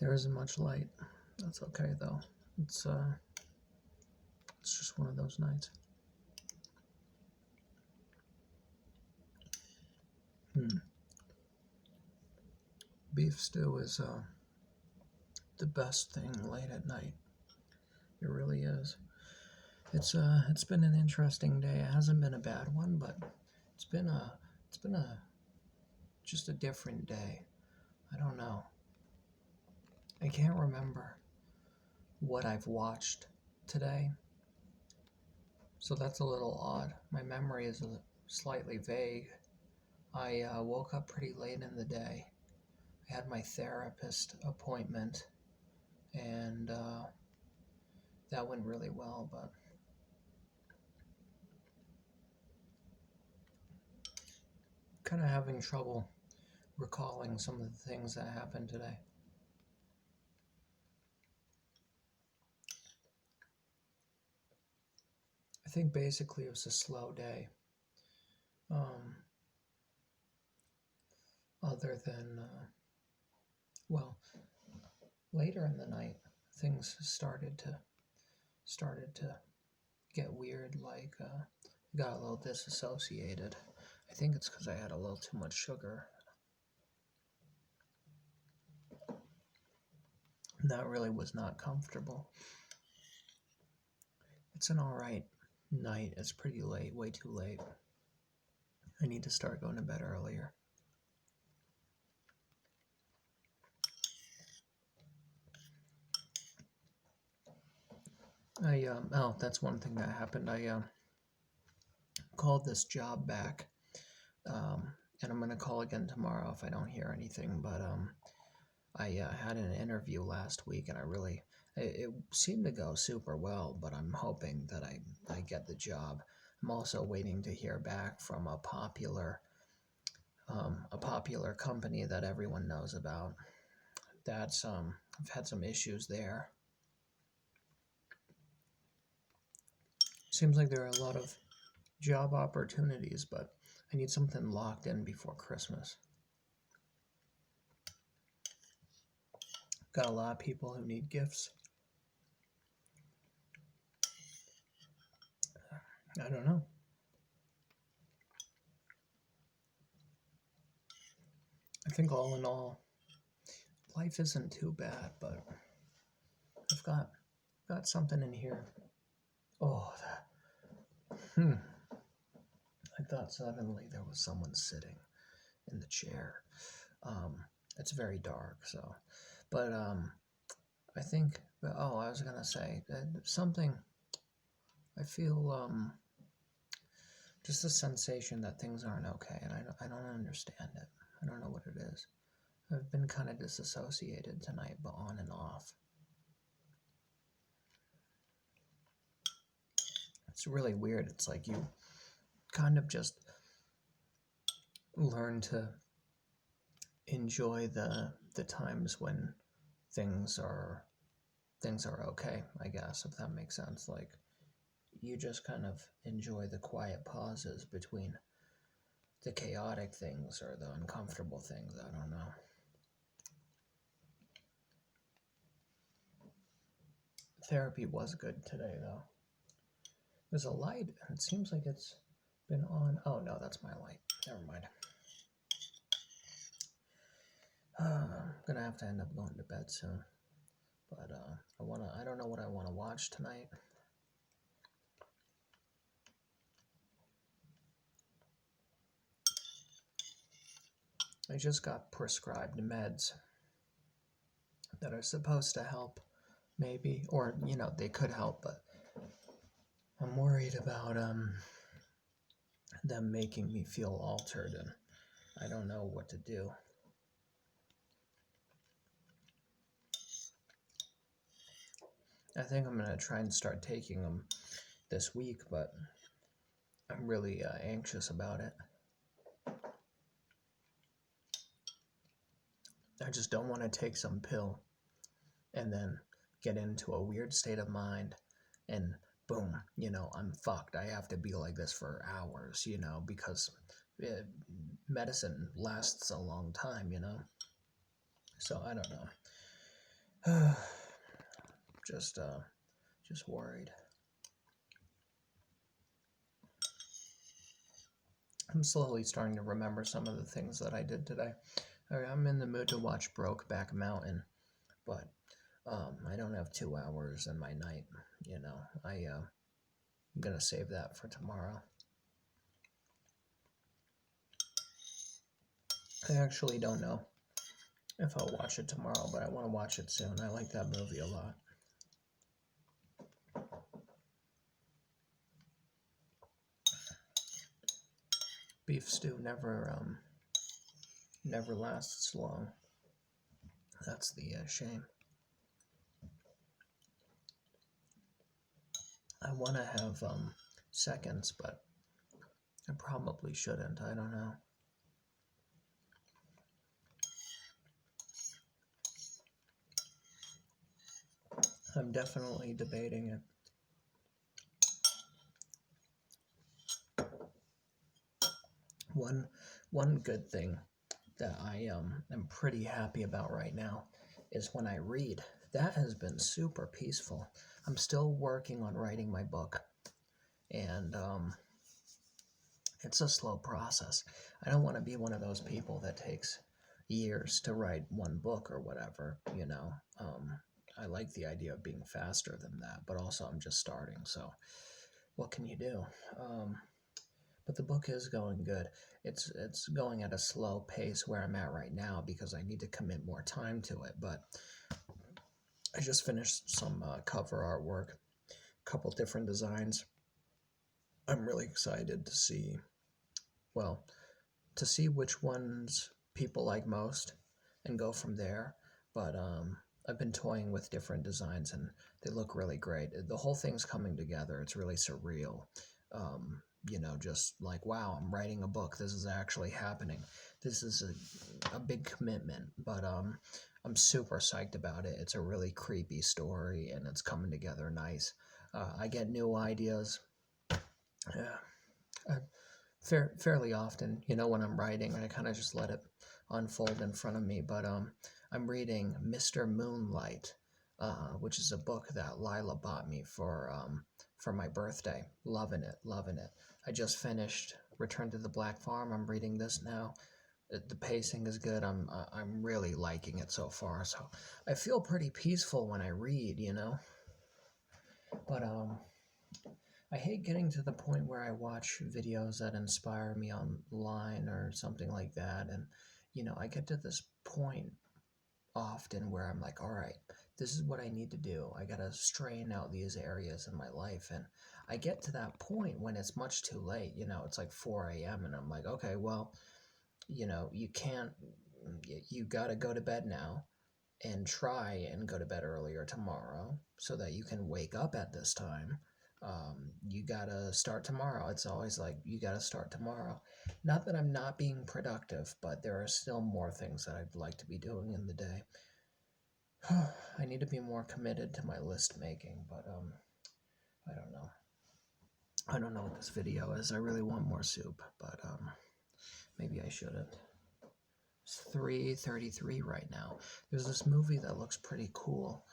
There isn't much light. That's okay though. It's uh, it's just one of those nights. Hmm. Beef stew is the best thing late at night. It really is. It's been an interesting day. It hasn't been a bad one, but it's been a it's been a just a different day. I don't know. I can't remember what I've watched today, so that's a little odd. My memory is slightly vague. I woke up pretty late in the day. I had my therapist appointment, and that went really well, but kind of having trouble recalling some of the things that happened today. I think basically it was a slow day. Um, other than, well, later in the night, things started to get weird. Like got a little disassociated. I think it's because I had a little too much sugar. That really was not comfortable. It's an all right night. It's pretty late, way too late. I need to start going to bed earlier. Oh, that's one thing that happened. I called this job back, um, and I'm gonna call again tomorrow if I don't hear anything. But I had an interview last week, and it seemed to go super well. But I'm hoping that I get the job. I'm also waiting to hear back from a popular company that everyone knows about. That's I've had some issues there. Seems like there are a lot of job opportunities, but I need something locked in before Christmas. Got a lot of people who need gifts. I don't know. I think all in all, life isn't too bad, but I've got something in here. Oh, hmm. I thought suddenly there was someone sitting in the chair. Um, it's very dark, so, but I think. Oh, I was gonna say something. I feel just a sensation that things aren't okay, and I don't understand it. I don't know what it is. I've been kind of disassociated tonight, but on and off. It's really weird. It's like you kind of just learn to enjoy the times when things are things are okay, I guess, if that makes sense. Like you just kind of enjoy the quiet pauses between the chaotic things or the uncomfortable things. I don't know. Therapy was good today, though. There's a light, and it seems like it's been on. Oh no, that's my light. Never mind. I'm gonna have to end up going to bed soon. But I don't know what I wanna watch tonight. I just got prescribed meds that are supposed to help, maybe, or they could help, but I'm worried about them making me feel altered, and I don't know what to do. I think I'm gonna try and start taking them this week, but I'm really anxious about it. I just don't want to take some pill and then get into a weird state of mind and boom, I'm fucked. I have to be like this for hours, because medicine lasts a long time. So I don't know. just just worried. I'm slowly starting to remember some of the things that I did today. I'm in the mood to watch Brokeback Mountain, but I don't have 2 hours in my night. You know, I'm gonna save that for tomorrow. I actually don't know if I'll watch it tomorrow, but I want to watch it soon. I like that movie a lot. Beef stew never lasts long. That's the shame. I want to have seconds, but I probably shouldn't. I don't know. I'm definitely debating it. One one good thing that I am pretty happy about right now is when I read. That has been super peaceful. I'm still working on writing my book, and it's a slow process. I don't want to be one of those people that takes years to write one book or whatever, you know. I like the idea of being faster than that, but also I'm just starting, so what can you do? But the book is going good. It's going at a slow pace where I'm at right now because I need to commit more time to it. But I just finished some cover artwork, a couple different designs. I'm really excited to see, well, to see which ones people like most and go from there. But I've been toying with different designs and they look really great. The whole thing's coming together. It's really surreal. You know, just like, wow, I'm writing a book. This is actually happening. This is a big commitment, but I'm super psyched about it. It's a really creepy story and it's coming together nice. I get new ideas. Yeah. Uh, fairly often, you know, when I'm writing, I kind of just let it unfold in front of me. But I'm reading Mr. Moonlight, which is a book that Lila bought me for my birthday. Loving it, loving it. I just finished Return to the Black Farm. I'm reading this now. The pacing is good. I'm really liking it so far. So I feel pretty peaceful when I read, you know. But I hate getting to the point where I watch videos that inspire me online or something like that. And, you know, I get to this point often where I'm like, all right, this is what I need to do. I got to strain out these areas in my life. And I get to that point when it's much too late. You know, it's like 4 a.m. and I'm like, okay, well, you know, you can't, you got to go to bed now and try and go to bed earlier tomorrow so that you can wake up at this time. You gotta start tomorrow. It's always like, you gotta start tomorrow. Not that I'm not being productive, but there are still more things that I'd like to be doing in the day. I need to be more committed to my list making, but I don't know. I don't know what this video is. I really want more soup, but maybe I shouldn't. It's 3:33 right now. There's this movie that looks pretty cool,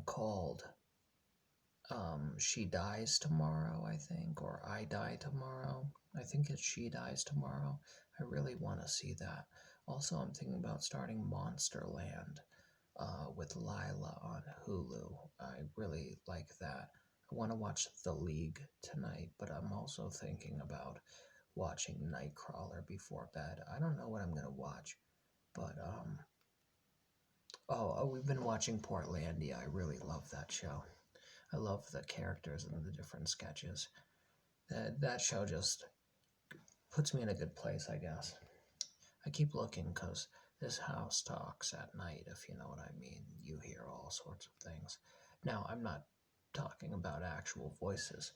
called She Dies Tomorrow, I think, or I Die Tomorrow. I think it's She Dies Tomorrow. I really want to see that. Also, I'm thinking about starting Monsterland with Lila on Hulu. I really like that. I want to watch The League tonight, but I'm also thinking about watching Nightcrawler before bed. I don't know what I'm going to watch, but we've been watching Portlandia. I really love that show. I love the characters and the different sketches. That show just puts me in a good place, I guess. I keep looking because this house talks at night, if you know what I mean. You hear all sorts of things. Now, I'm not talking about actual voices,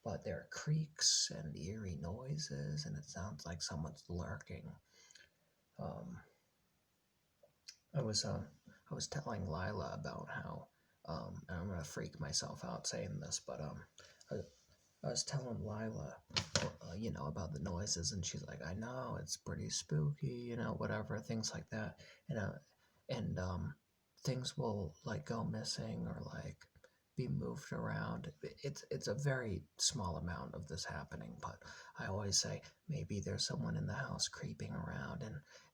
but there are creaks and eerie noises, and it sounds like someone's lurking. Um, I was telling Lila about how, and I'm gonna freak myself out saying this, but I, I was telling Lila, you know, about the noises, and she's like, "I know it's pretty spooky, you know, whatever, things like that." And things will like go missing or like be moved around. It's a very small amount of this happening, but I always say maybe there's someone in the house creeping around,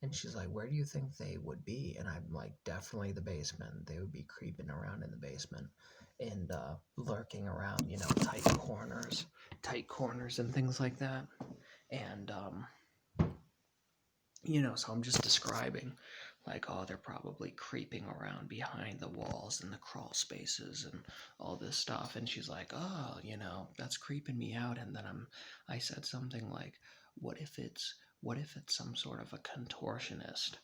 and she's like, "Where do you think they would be?" And I'm like, "Definitely the basement. They would be creeping around in the basement and lurking around, tight corners and things like that." And so I'm just describing, like, oh, they're probably creeping around behind the walls and the crawl spaces and all this stuff. And she's like, oh, that's creeping me out. And then I said something like, what if it's some sort of a contortionist?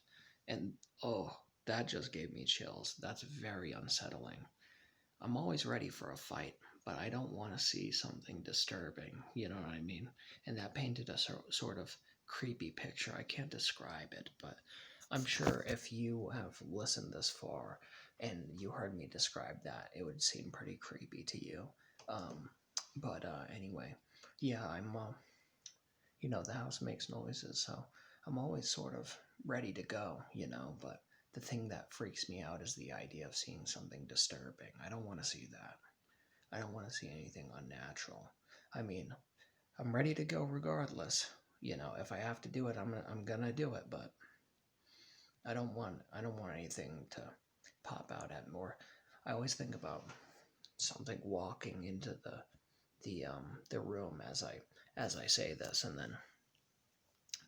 And oh, that just gave me chills. That's very unsettling. I'm always ready for a fight, but I don't want to see something disturbing. You know what I mean? And that painted a sort of creepy picture. I can't describe it, but I'm sure if you have listened this far and you heard me describe that, it would seem pretty creepy to you. Um, but anyway, yeah, the house makes noises, so I'm always sort of ready to go, but the thing that freaks me out is the idea of seeing something disturbing. I don't want to see that. I don't want to see anything unnatural. I mean, I'm ready to go regardless. If I have to do it, I'm gonna do it. But I don't want anything to pop out at me. Or I always think about something walking into the room as I say this, and then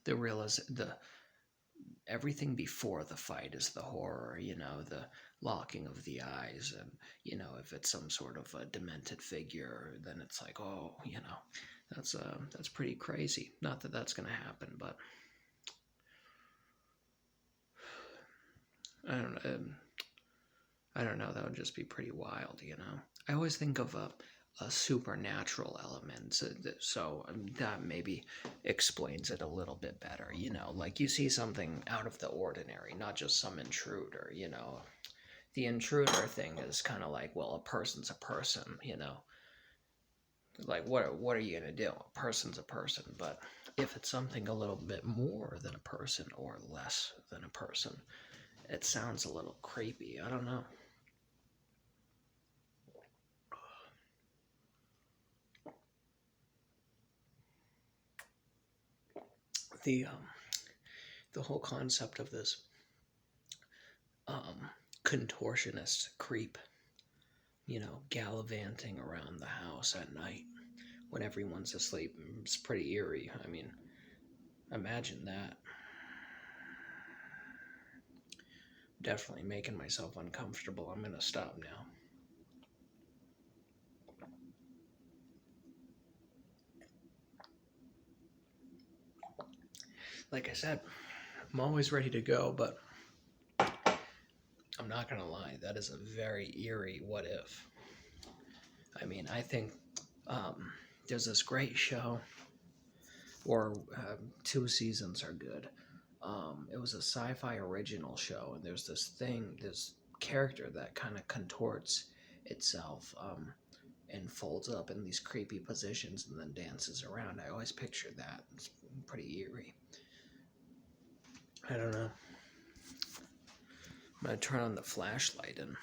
the everything before the fight is the horror, the locking of the eyes, and if it's some sort of a demented figure, then it's like, oh, that's pretty crazy. Not that that's gonna happen, but I don't know. I don't know. That would just be pretty wild. I always think of a supernatural element, so that maybe explains it a little bit better. Like you see something out of the ordinary, not just some intruder. The intruder thing is kind of like, well, a person's a person. Like what are you gonna do? A person's a person, but if it's something a little bit more than a person or less than a person, it sounds a little creepy. I don't know. The whole concept of this contortionist creep, gallivanting around the house at night when everyone's asleep, it's pretty eerie. I mean, imagine that. Definitely making myself uncomfortable. I'm gonna stop now. Like I said, I'm always ready to go, but I'm not gonna lie, that is a very eerie what if. I mean, I think there's this great show, or 2 seasons are good. It was a sci-fi original show, and there's this character that kind of contorts itself and folds up in these creepy positions and then dances around. I always picture that. It's pretty eerie. I don't know. I'm gonna turn on the flashlight and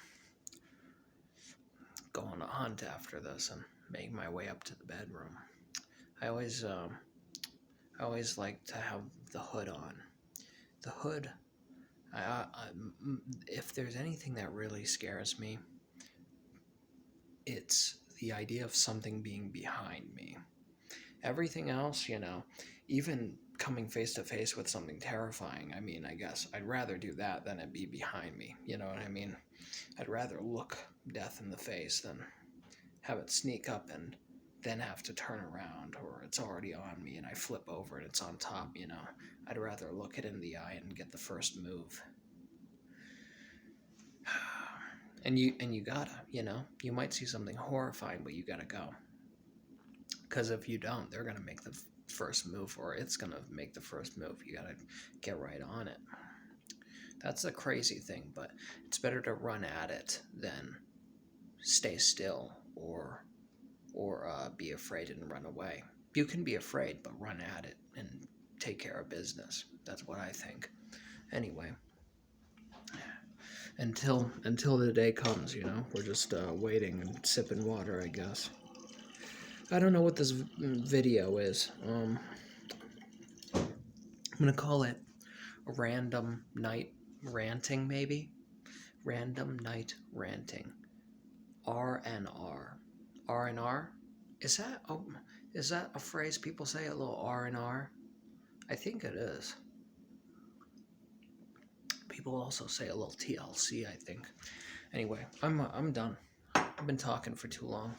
go on a hunt after this and make my way up to the bedroom. I always like to have the hood on. The hood. If there's anything that really scares me, it's the idea of something being behind me. Everything else, even coming face to face with something terrifying, I mean, I guess I'd rather do that than it be behind me. You know what I mean? I'd rather look death in the face than have it sneak up and then have to turn around, or it's already on me and I flip over and it's on top. I'd rather look it in the eye and get the first move. And you gotta, you might see something horrifying, but you gotta go. Because if you don't, they're gonna make the first move, or it's gonna make the first move. You gotta get right on it. That's the crazy thing, but it's better to run at it than stay still or be afraid and run away. You can be afraid, but run at it and take care of business. That's what I think. Anyway, until the day comes. We're just waiting and sipping water, I guess. I don't know what this video is. I'm gonna call it a random night ranting, maybe. Random night ranting. RNR. RNR? Is that a phrase people say, a little R&R? I think it is. People also say a little TLC, I think. Anyway, I'm done. I've been talking for too long.